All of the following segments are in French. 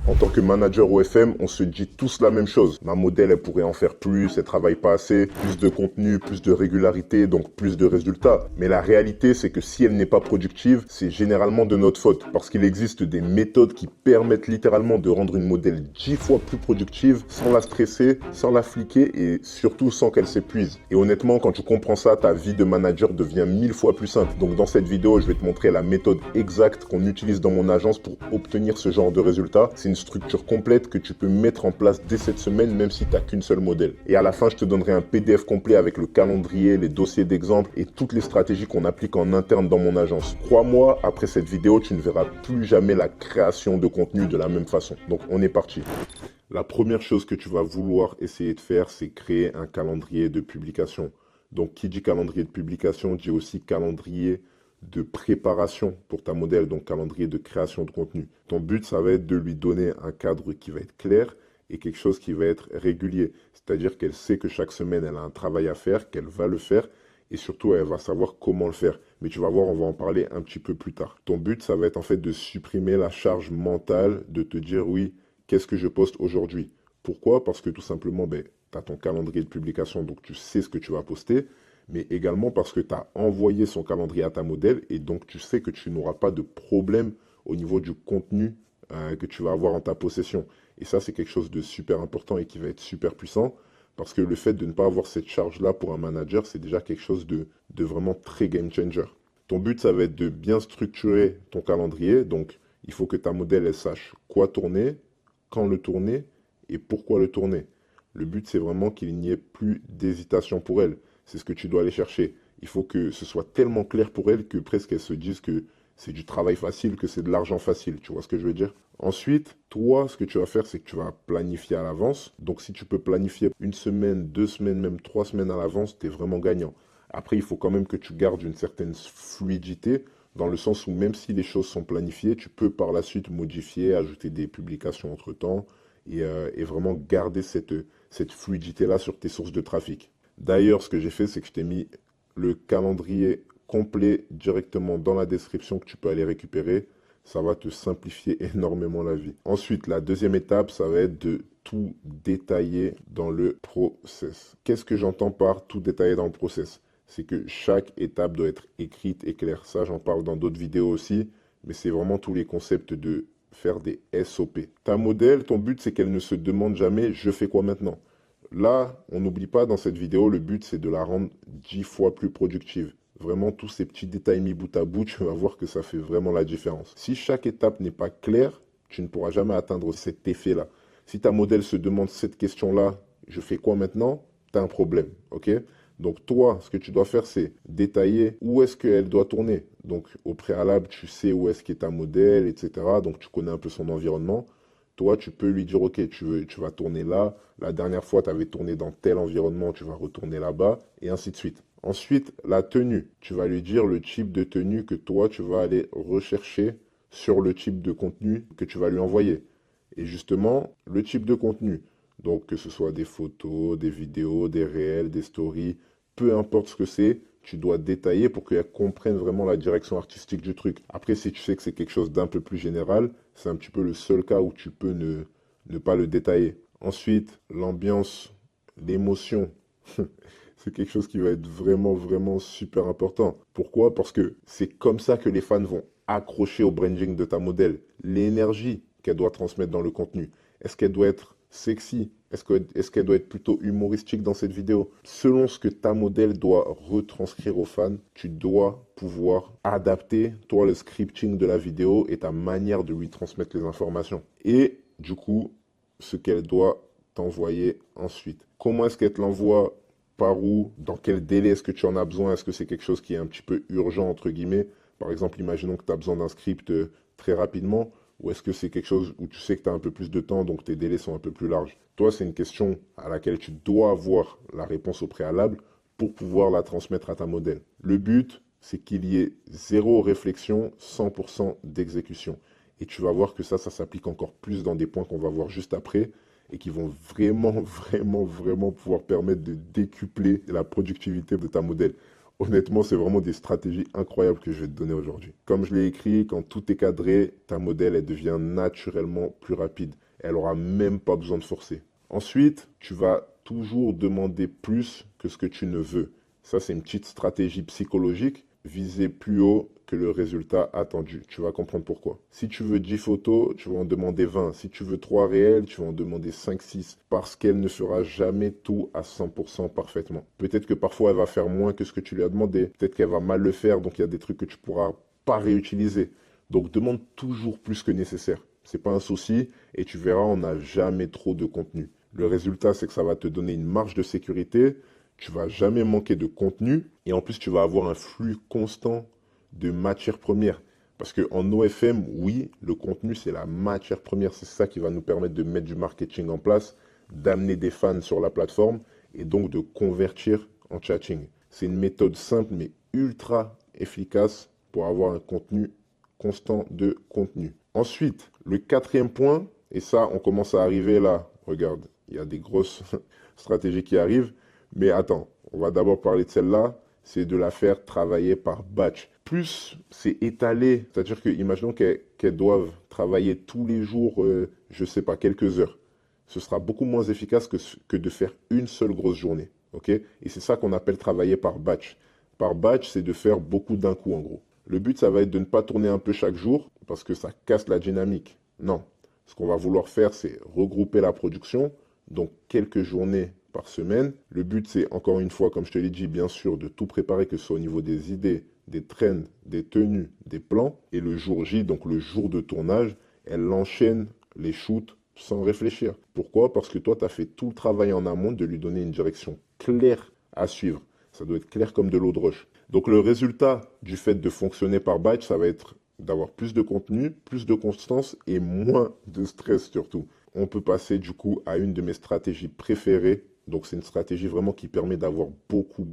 En tant que manager OFM, on se dit tous la même chose. Ma modèle, elle pourrait en faire plus, elle travaille pas assez, plus de contenu, plus de régularité, donc plus de résultats. Mais la réalité, c'est que si elle n'est pas productive, c'est généralement de notre faute. Parce qu'il existe des méthodes qui permettent littéralement de rendre une modèle 10 fois plus productive sans la stresser, sans la fliquer et surtout sans qu'elle s'épuise. Et honnêtement, quand tu comprends ça, ta vie de manager devient 1000 fois plus simple. Donc dans cette vidéo, je vais te montrer la méthode exacte qu'on utilise dans mon agence pour obtenir ce genre de résultats. C'est une structure complète que tu peux mettre en place dès cette semaine, même si tu n'as qu'une seule modèle. Et à la fin, je te donnerai un PDF complet avec le calendrier, les dossiers d'exemple et toutes les stratégies qu'on applique en interne dans mon agence. Crois-moi, après cette vidéo, tu ne verras plus jamais la création de contenu de la même façon. Donc, on est parti. La première chose que tu vas vouloir essayer de faire, c'est créer un calendrier de publication. Donc, qui dit calendrier de publication, dit aussi calendrier de préparation pour ta modèle, donc calendrier de création de contenu. Ton but, ça va être de lui donner un cadre qui va être clair et quelque chose qui va être régulier. C'est-à-dire qu'elle sait que chaque semaine, elle a un travail à faire, qu'elle va le faire et surtout, elle va savoir comment le faire. Mais tu vas voir, on va en parler un petit peu plus tard. Ton but, ça va être en fait de supprimer la charge mentale, de te dire oui, qu'est-ce que je poste aujourd'hui? Pourquoi? Parce que tout simplement, tu as ton calendrier de publication, donc tu sais ce que tu vas poster, mais également parce que tu as envoyé son calendrier à ta modèle et donc tu sais que tu n'auras pas de problème au niveau du contenu que tu vas avoir en ta possession. Et ça, c'est quelque chose de super important et qui va être super puissant parce que le fait de ne pas avoir cette charge-là pour un manager, c'est déjà quelque chose de vraiment très game changer. Ton but, ça va être de bien structurer ton calendrier. Donc, il faut que ta modèle, elle sache quoi tourner, quand le tourner et pourquoi le tourner. Le but, c'est vraiment qu'il n'y ait plus d'hésitation pour elle. C'est ce que tu dois aller chercher. Il faut que ce soit tellement clair pour elle que presque elle se dise que c'est du travail facile, que c'est de l'argent facile. Tu vois ce que je veux dire? Ensuite, toi, ce que tu vas faire, c'est que tu vas planifier à l'avance. Donc, si tu peux planifier une semaine, 2 semaines, même 3 semaines à l'avance, tu es vraiment gagnant. Après, il faut quand même que tu gardes une certaine fluidité, dans le sens où même si les choses sont planifiées, tu peux par la suite modifier, ajouter des publications entre-temps et vraiment garder cette fluidité-là sur tes sources de trafic. D'ailleurs, ce que j'ai fait, c'est que je t'ai mis le calendrier complet directement dans la description que tu peux aller récupérer. Ça va te simplifier énormément la vie. Ensuite, la deuxième étape, ça va être de tout détailler dans le process. Qu'est-ce que j'entends par tout détailler dans le process? C'est que chaque étape doit être écrite et claire. Ça, j'en parle dans d'autres vidéos aussi, mais c'est vraiment tous les concepts de faire des SOP. Ta modèle, ton but, c'est qu'elle ne se demande jamais « je fais quoi maintenant ?» Là, on n'oublie pas dans cette vidéo, le but, c'est de la rendre 10 fois plus productive. Vraiment, tous ces petits détails mis bout à bout, tu vas voir que ça fait vraiment la différence. Si chaque étape n'est pas claire, tu ne pourras jamais atteindre cet effet-là. Si ta modèle se demande cette question-là, je fais quoi maintenant? Tu as un problème, ok? Donc toi, ce que tu dois faire, c'est détailler où est-ce qu'elle doit tourner. Donc au préalable, tu sais où est-ce qu'est ta modèle, etc. Donc tu connais un peu son environnement. Toi, tu peux lui dire, ok, tu vas tourner là. La dernière fois, tu avais tourné dans tel environnement, tu vas retourner là-bas, et ainsi de suite. Ensuite, la tenue. Tu vas lui dire le type de tenue que toi, tu vas aller rechercher sur le type de contenu que tu vas lui envoyer. Et justement, le type de contenu. Donc, que ce soit des photos, des vidéos, des réels, des stories, peu importe ce que c'est, tu dois détailler pour qu'elle comprenne vraiment la direction artistique du truc. Après, si tu sais que c'est quelque chose d'un peu plus général, c'est un petit peu le seul cas où tu peux ne pas le détailler. Ensuite, l'ambiance, l'émotion. C'est quelque chose qui va être vraiment, vraiment super important. Pourquoi? Parce que c'est comme ça que les fans vont accrocher au branding de ta modèle. L'énergie qu'elle doit transmettre dans le contenu. Est-ce qu'elle doit être sexy? Est-ce qu'elle doit être plutôt humoristique dans cette vidéo? Selon ce que ta modèle doit retranscrire aux fans, tu dois pouvoir adapter, toi, le scripting de la vidéo et ta manière de lui transmettre les informations. Et du coup, ce qu'elle doit t'envoyer ensuite. Comment est-ce qu'elle te l'envoie? Par où? Dans quel délai est-ce que tu en as besoin? Est-ce que c'est quelque chose qui est un petit peu urgent, entre guillemets? Par exemple, imaginons que tu as besoin d'un script très rapidement. Ou est-ce que c'est quelque chose où tu sais que tu as un peu plus de temps, donc tes délais sont un peu plus larges? Toi, c'est une question à laquelle tu dois avoir la réponse au préalable pour pouvoir la transmettre à ta modèle. Le but, c'est qu'il y ait zéro réflexion, 100% d'exécution. Et tu vas voir que ça s'applique encore plus dans des points qu'on va voir juste après et qui vont vraiment, vraiment, vraiment pouvoir permettre de décupler la productivité de ta modèle. Honnêtement, c'est vraiment des stratégies incroyables que je vais te donner aujourd'hui. Comme je l'ai écrit, quand tout est cadré, ta modèle, elle devient naturellement plus rapide. Elle aura même pas besoin de forcer. Ensuite, tu vas toujours demander plus que ce que tu ne veux. Ça, c'est une petite stratégie psychologique. Viser plus haut que le résultat attendu. Tu vas comprendre pourquoi. Si tu veux 10 photos, tu vas en demander 20. Si tu veux 3 réels, tu vas en demander 5, 6. Parce qu'elle ne fera jamais tout à 100% parfaitement. Peut-être que parfois, elle va faire moins que ce que tu lui as demandé. Peut-être qu'elle va mal le faire, donc il y a des trucs que tu pourras pas réutiliser. Donc, demande toujours plus que nécessaire. C'est pas un souci et tu verras, on n'a jamais trop de contenu. Le résultat, c'est que ça va te donner une marge de sécurité. Tu vas jamais manquer de contenu et en plus, tu vas avoir un flux constant de matières premières. Parce qu'en OFM, oui, le contenu, c'est la matière première. C'est ça qui va nous permettre de mettre du marketing en place, d'amener des fans sur la plateforme et donc de convertir en chatting. C'est une méthode simple mais ultra efficace pour avoir un contenu constant de contenu. Ensuite, le quatrième point, et ça, on commence à arriver là. Regarde, il y a des grosses stratégies qui arrivent. Mais attends, on va d'abord parler de celle-là, c'est de la faire travailler par batch. Plus c'est étalé, c'est-à-dire que imaginons qu'elles doivent travailler tous les jours, je sais pas, quelques heures. Ce sera beaucoup moins efficace que de faire une seule grosse journée. Ok? Et c'est ça qu'on appelle travailler par batch. Par batch, c'est de faire beaucoup d'un coup en gros. Le but, ça va être de ne pas tourner un peu chaque jour parce que ça casse la dynamique. Non. Ce qu'on va vouloir faire, c'est regrouper la production, donc quelques journées par semaine. Le but, c'est encore une fois, comme je te l'ai dit, bien sûr, de tout préparer, que ce soit au niveau des idées, des trends, des tenues, des plans. Et le jour J, donc le jour de tournage, elle enchaîne les shoots sans réfléchir. Pourquoi? Parce que toi, tu as fait tout le travail en amont de lui donner une direction claire à suivre. Ça doit être clair comme de l'eau de roche. Donc le résultat du fait de fonctionner par batch, ça va être d'avoir plus de contenu, plus de constance et moins de stress surtout. On peut passer du coup à une de mes stratégies préférées. Donc c'est une stratégie vraiment qui permet d'avoir beaucoup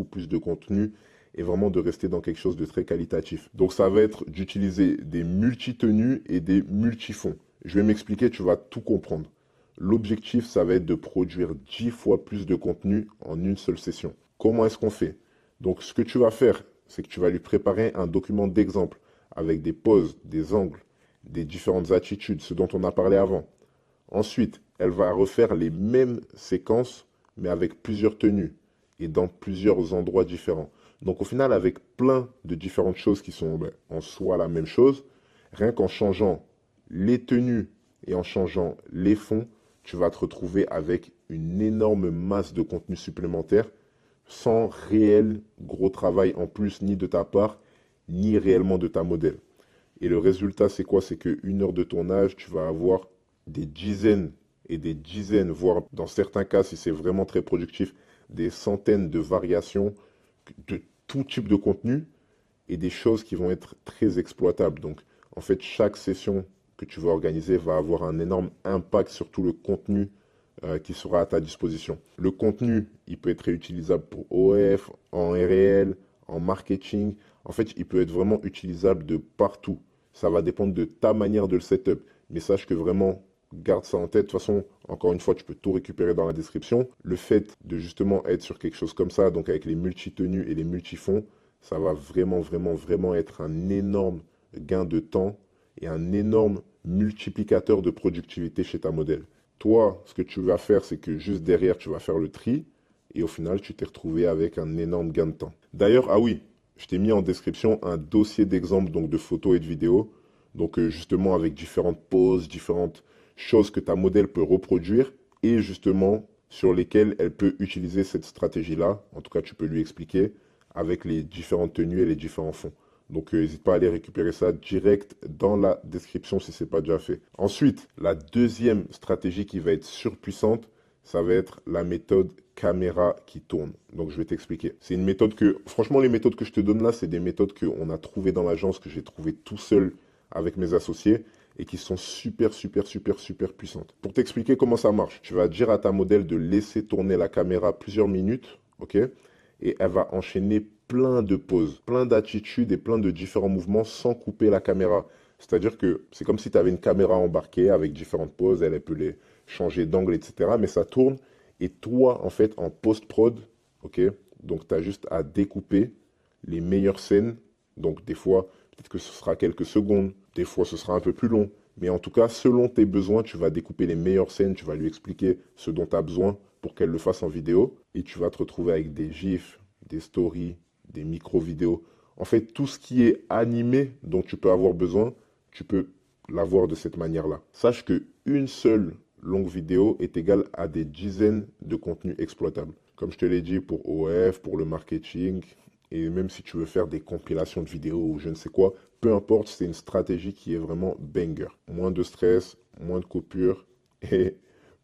plus de contenu et vraiment de rester dans quelque chose de très qualitatif. Donc ça va être d'utiliser des multi-tenues et des multi-fonds. Je vais m'expliquer, tu vas tout comprendre. L'objectif, ça va être de produire 10 fois plus de contenu en une seule session. Comment est-ce qu'on fait? Donc ce que tu vas faire, c'est que tu vas lui préparer un document d'exemple avec des poses, des angles, des différentes attitudes, ce dont on a parlé avant. Ensuite, elle va refaire les mêmes séquences, mais avec plusieurs tenues et dans plusieurs endroits différents. Donc au final, avec plein de différentes choses qui sont en soi la même chose, rien qu'en changeant les tenues et en changeant les fonds, tu vas te retrouver avec une énorme masse de contenu supplémentaire sans réel gros travail en plus, ni de ta part, ni réellement de ta modèle. Et le résultat, c'est quoi? C'est qu'une heure de tournage, tu vas avoir des dizaines et des dizaines, voire dans certains cas, si c'est vraiment très productif, des centaines de variations de tout type de contenu et des choses qui vont être très exploitables. Donc, en fait, chaque session que tu vas organiser va avoir un énorme impact sur tout le contenu qui sera à ta disposition. Le contenu, il peut être réutilisable pour OF, en réel, en marketing. En fait, il peut être vraiment utilisable de partout. Ça va dépendre de ta manière de le setup. Mais sache que vraiment, garde ça en tête. De toute façon, encore une fois, tu peux tout récupérer dans la description. Le fait de justement être sur quelque chose comme ça, donc avec les multi-tenues et les multi-fonds, ça va vraiment être un énorme gain de temps et un énorme multiplicateur de productivité chez ta modèle. Toi, ce que tu vas faire, c'est que juste derrière, tu vas faire le tri et au final, tu t'es retrouvé avec un énorme gain de temps. D'ailleurs, ah oui, je t'ai mis en description un dossier d'exemple donc de photos et de vidéos. Donc justement avec différentes poses, différentes choses que ta modèle peut reproduire et justement sur lesquelles elle peut utiliser cette stratégie-là. En tout cas, tu peux lui expliquer avec les différentes tenues et les différents fonds. Donc n'hésite pas à aller récupérer ça direct dans la description si ce n'est pas déjà fait. Ensuite, la deuxième stratégie qui va être surpuissante, ça va être la méthode caméra qui tourne. Donc je vais t'expliquer. C'est une méthode que, franchement les méthodes que je te donne là, c'est des méthodes qu'on a trouvées dans l'agence, que j'ai trouvées tout seul avec mes associés et qui sont super puissantes. Pour t'expliquer comment ça marche, tu vas dire à ta modèle de laisser tourner la caméra plusieurs minutes, ok? Et elle va enchaîner plein de poses, plein d'attitudes et plein de différents mouvements sans couper la caméra. C'est-à-dire que c'est comme si tu avais une caméra embarquée avec différentes poses, elle peut les changer d'angle, etc. Mais ça tourne et toi, en fait, en post-prod, ok, Donc, tu as juste à découper les meilleures scènes. Donc, des fois, peut-être que ce sera quelques secondes, des fois, ce sera un peu plus long. Mais en tout cas, selon tes besoins, tu vas découper les meilleures scènes, tu vas lui expliquer ce dont tu as besoin pour qu'elle le fasse en vidéo. Et tu vas te retrouver avec des gifs, des stories, des micro-vidéos. En fait, tout ce qui est animé dont tu peux avoir besoin, tu peux l'avoir de cette manière-là. Sache qu'une seule longue vidéo est égale à des dizaines de contenus exploitables. Comme je te l'ai dit, pour OF, pour le marketing, et même si tu veux faire des compilations de vidéos ou je ne sais quoi, peu importe, c'est une stratégie qui est vraiment banger. Moins de stress, moins de coupures et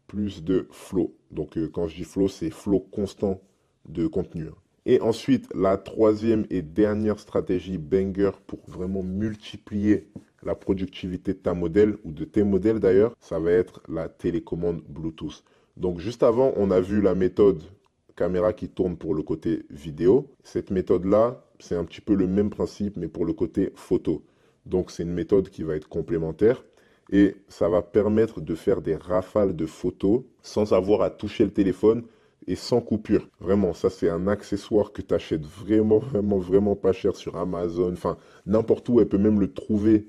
plus de flow. Donc quand je dis flow, c'est flow constant de contenu. Et ensuite, la troisième et dernière stratégie banger pour vraiment multiplier la productivité de ta modèle ou de tes modèles d'ailleurs, ça va être la télécommande Bluetooth. Donc juste avant, on a vu la méthode caméra qui tourne pour le côté vidéo. Cette méthode-là, c'est un petit peu le même principe, mais pour le côté photo. Donc c'est une méthode qui va être complémentaire et ça va permettre de faire des rafales de photos sans avoir à toucher le téléphone et sans coupure. Vraiment, ça c'est un accessoire que tu achètes vraiment pas cher sur Amazon, enfin n'importe où, elle peut même le trouver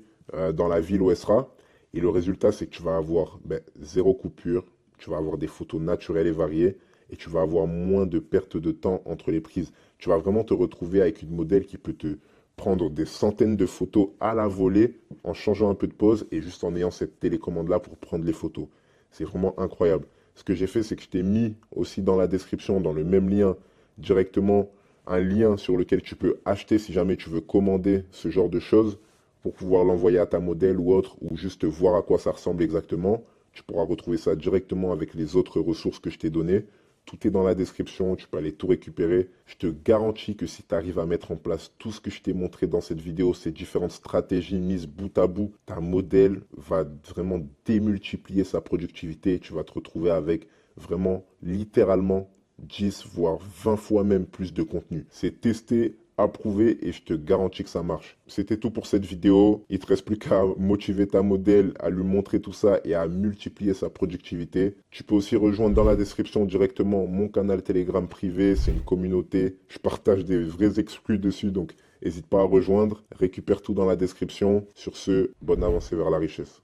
dans la ville où elle sera. Et le résultat, c'est que tu vas avoir zéro coupure, tu vas avoir des photos naturelles et variées, et tu vas avoir moins de perte de temps entre les prises. Tu vas vraiment te retrouver avec une modèle qui peut te prendre des centaines de photos à la volée en changeant un peu de pose et juste en ayant cette télécommande-là pour prendre les photos. C'est vraiment incroyable. Ce que j'ai fait, c'est que je t'ai mis aussi dans la description, dans le même lien, directement un lien sur lequel tu peux acheter si jamais tu veux commander ce genre de choses pour pouvoir l'envoyer à ta modèle ou autre, ou juste voir à quoi ça ressemble exactement. Tu pourras retrouver ça directement avec les autres ressources que je t'ai données. Tout est dans la description, tu peux aller tout récupérer. Je te garantis que si tu arrives à mettre en place tout ce que je t'ai montré dans cette vidéo, ces différentes stratégies mises bout à bout, ta modèle va vraiment démultiplier sa productivité et tu vas te retrouver avec vraiment littéralement 10 voire 20 fois même plus de contenu. C'est testé, approuvé et je te garantis que ça marche. C'était tout pour cette vidéo. Il te reste plus qu'à motiver ta modèle, à lui montrer tout ça et à multiplier sa productivité. Tu peux aussi rejoindre dans la description directement mon canal Telegram privé. C'est une communauté. Je partage des vrais exclus dessus, donc n'hésite pas à rejoindre. Récupère tout dans la description. Sur ce, bonne avancée vers la richesse.